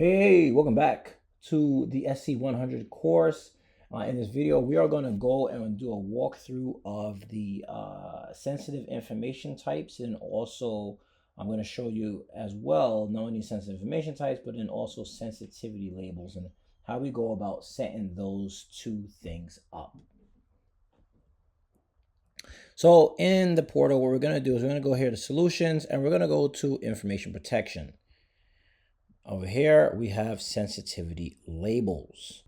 Hey, welcome back to the SC-100 course. In this video, we are going to go and do a walkthrough of the sensitive information types, and also I'm going to show you as well not only sensitive information types, but then also sensitivity labels and how we go about setting those two things up. So in the portal, what we're going to do is we're going to go here to solutions, and we're going to go to information protection. Over here, we have sensitivity labels.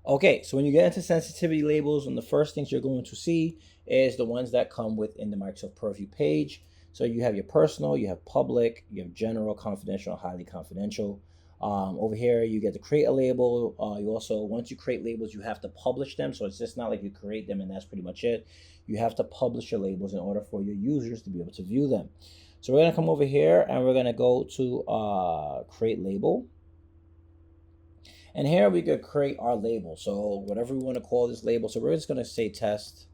Okay, so when you get into sensitivity labels, one of the first things you're going to see is the ones that come within the Microsoft Purview page. So you have your personal, you have public, you have general, confidential, highly confidential. Over here, you get to create a label. You also, once you create labels, you have to publish them. So it's just not like you create them and that's pretty much it. You have to publish your labels in order for your users to be able to view them. So we're going to come over here and we're going to go to create label. And here we could create our label. So whatever we want to call this label. So we're just going to say test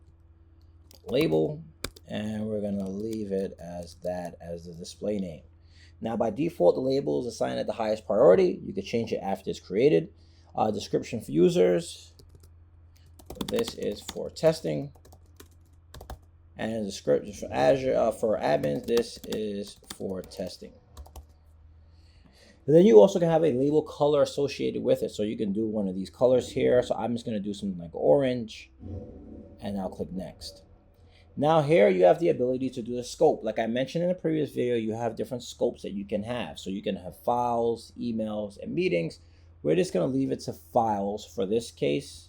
label, and we're going to leave it as that as the display name. Now, by default, the label is assigned at the highest priority. You could change it after it's created. Description for users. This is for testing. And the description for Azure, for admins, this is for testing. And then you also can have a label color associated with it. So you can do one of these colors here. So I'm just going to do something like orange, and I'll click next. Now here you have the ability to do the scope. Like I mentioned in the previous video, you have different scopes that you can have. So you can have files, emails, and meetings. We're just going to leave it to files for this case.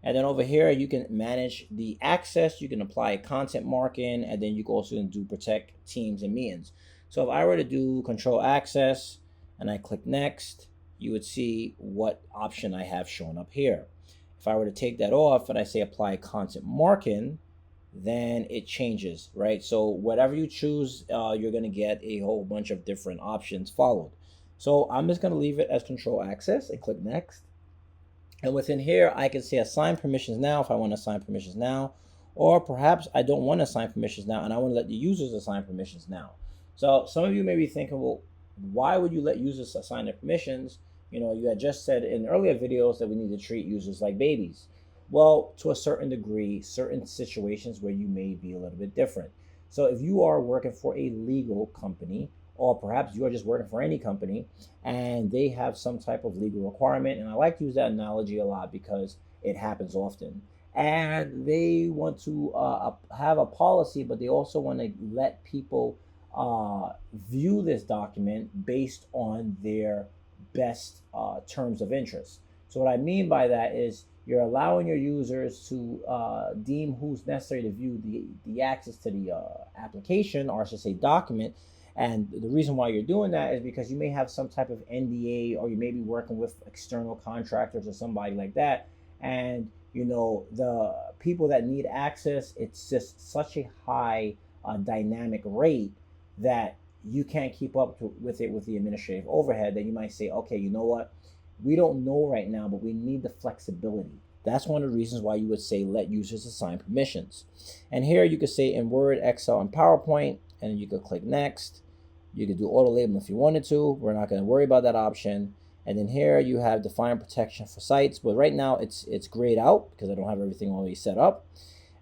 And then over here, you can manage the access. You can apply content marking, and then you can also do protect teams and meetings. So if I were to do control access and I click next, you would see what option I have shown up here. If I were to take that off and I say apply content marking, then it changes, right? So whatever you choose, you're going to get a whole bunch of different options followed. So I'm just going to leave it as control access and click next. And within here, I can say assign permissions now if I want to assign permissions now, or perhaps I don't want to assign permissions now and I want to let the users assign permissions now. So some of you may be thinking, well, why would you let users assign their permissions? You know, you had just said in earlier videos that we need to treat users like babies. Well, to a certain degree, certain situations where you may be a little bit different. So if you are working for a legal company, or perhaps you are just working for any company and they have some type of legal requirement, and I like to use that analogy a lot because it happens often, and they want to have a policy, but they also want to let people view this document based on their best terms of interest. So what I mean by that is you're allowing your users to deem who's necessary to view the access to the application, or I should say document. And the reason why you're doing that is because you may have some type of NDA, or you may be working with external contractors or somebody like that. And, you know, the people that need access, it's just such a high dynamic rate that you can't keep up with it with the administrative overhead, that you might say, okay, you know what? We don't know right now, but we need the flexibility. That's one of the reasons why you would say let users assign permissions. And here you could say in Word, Excel, and PowerPoint, and then you could click next. You could do auto labeling if you wanted to. We're not going to worry about that option. And then here you have define protection for sites, but right now it's grayed out because I don't have everything already set up.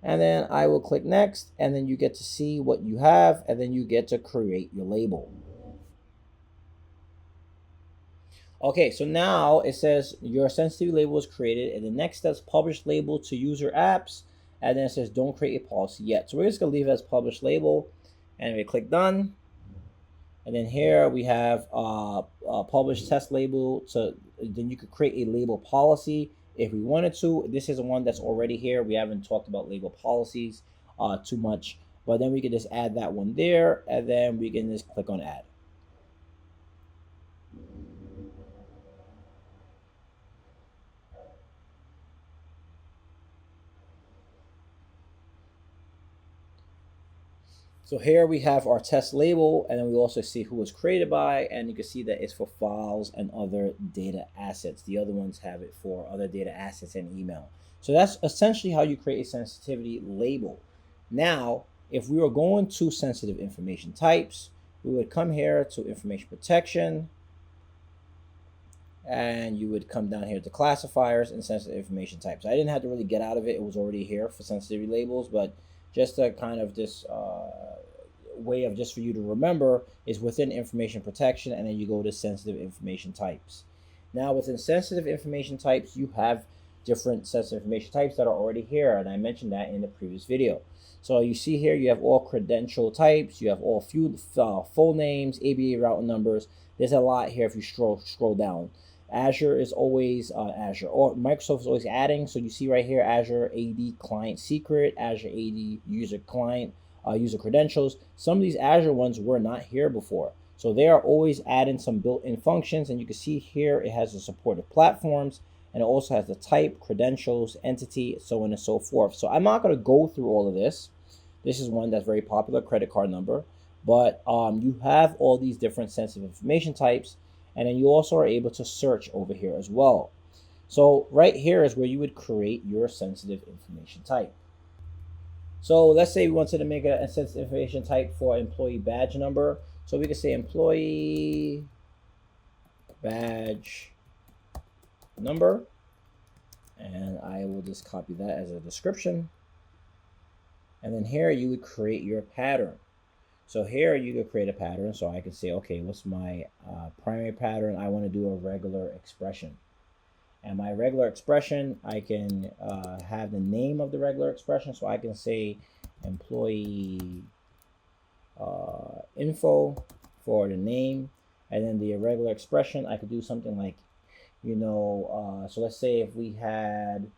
And then I will click next, and then you get to see what you have, and then you get to create your label. Okay, so now it says your sensitivity label is created, and the next step is publish label to user apps, and then it says don't create a policy yet. So we're just gonna leave it as publish label, and we click done. And then here we have publish test label. So then you could create a label policy if we wanted to. This is one that's already here. We haven't talked about label policies too much, but then we could just add that one there, and then we can just click on add. So here we have our test label, and then we also see who was created by, and you can see that it's for files and other data assets. The other ones have it for other data assets and email. So that's essentially how you create a sensitivity label. Now, if we were going to sensitive information types, we would come here to information protection, and you would come down here to classifiers and sensitive information types. I didn't have to really get out of it. It was already here for sensitivity labels, but just a kind of this way of just for you to remember is within information protection, and then you go to sensitive information types. Now within sensitive information types, you have different sensitive information types that are already here, and I mentioned that in the previous video. So you see here, you have all credential types, you have all full names, ABA routing numbers. There's a lot here if you scroll down. Azure is always Azure, or Microsoft is always adding. So you see right here, Azure AD client secret, Azure AD user client, user credentials. Some of these Azure ones were not here before. So they are always adding some built-in functions, and you can see here it has the supported platforms, and it also has the type, credentials, entity, so on and so forth. So I'm not going to go through all of this. This is one that's very popular, credit card number. But you have all these different sensitive information types, and then you also are able to search over here as well. So right here is where you would create your sensitive information type. So let's say we wanted to make a sensitive information type for employee badge number. So we could say employee badge number, and I will just copy that as a description. And then here you would create your pattern. So here you could create a pattern. So I can say, okay, what's my primary pattern? I want to do a regular expression. And my regular expression, I can have the name of the regular expression. So I can say employee info for the name. And then the irregular expression, I could do something like, so let's say if we had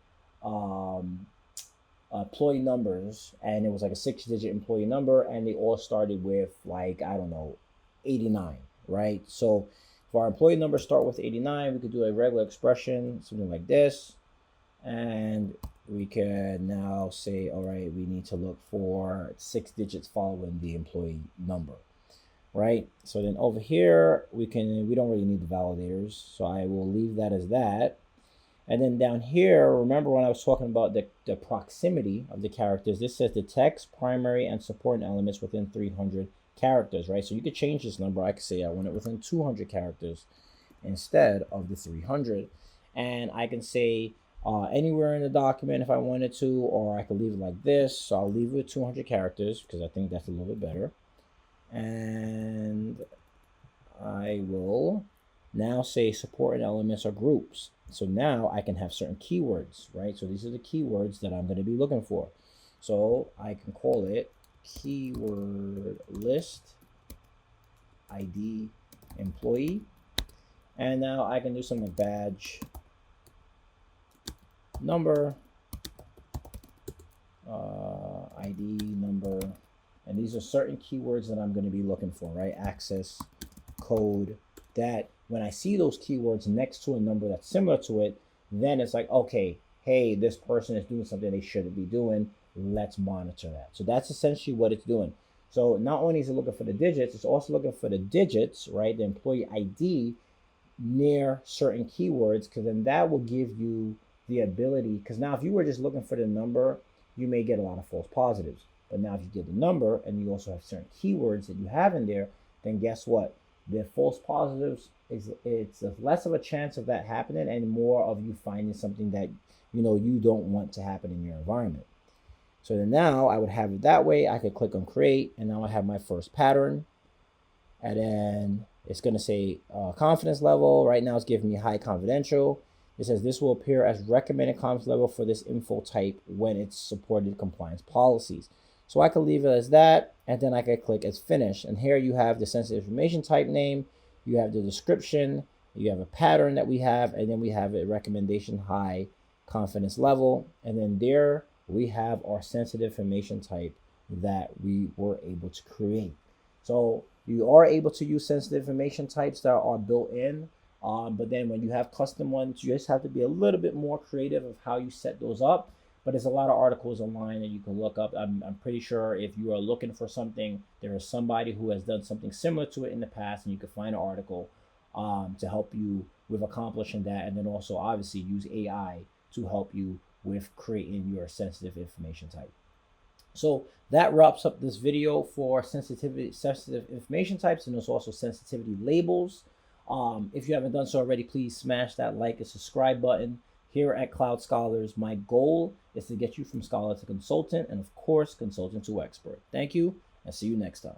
employee numbers, and it was like a 6-digit employee number, and they all started with, like, I don't know, 89, right? So if our employee numbers start with 89, we could do a regular expression, something like this, and we can now say, all right, we need to look for 6 digits following the employee number, right? So then over here, we don't really need the validators, so I will leave that as that. And then down here, remember when I was talking about the proximity of the characters, this says the text, primary, and supporting elements within 300 characters, right? So you could change this number. I could say I want it within 200 characters instead of the 300. And I can say anywhere in the document if I wanted to, or I could leave it like this. So I'll leave it with 200 characters because I think that's a little bit better. And I will now say supporting elements or groups. So now I can have certain keywords, right? So these are the keywords that I'm going to be looking for. So I can call it keyword list ID employee. And now I can do something like badge number, ID number. And these are certain keywords that I'm going to be looking for, right? Access, code, that. When I see those keywords next to a number that's similar to it, then it's like, okay, hey, this person is doing something they shouldn't be doing. Let's monitor that. So that's essentially what it's doing. So not only is it looking for the digits, it's also looking for the digits, right? The employee ID near certain keywords, because then that will give you the ability, because now if you were just looking for the number, you may get a lot of false positives. But now if you get the number and you also have certain keywords that you have in there, then guess what? The false positives, it's less of a chance of that happening and more of you finding something that you don't want to happen in your environment. So then now I would have it that way. I could click on create, and now I have my first pattern, and then it's going to say confidence level. Right now it's giving me high confidential. It says this will appear as recommended confidence level for this info type when it's supported compliance policies. So I could leave it as that, and then I could click as finish. And here you have the sensitive information type name, you have the description, you have a pattern that we have, and then we have a recommendation high confidence level. And then there we have our sensitive information type that we were able to create. So you are able to use sensitive information types that are built in, but then when you have custom ones, you just have to be a little bit more creative of how you set those up. But there's a lot of articles online that you can look up. I'm pretty sure if you are looking for something, there is somebody who has done something similar to it in the past, and you can find an article to help you with accomplishing that. And then also obviously use AI to help you with creating your sensitive information type. So that wraps up this video for sensitive information types, and there's also sensitivity labels. If you haven't done so already, please smash that like and subscribe button. Here at Cloud Scholars, my goal is to get you from scholar to consultant, and of course, consultant to expert. Thank you, and see you next time.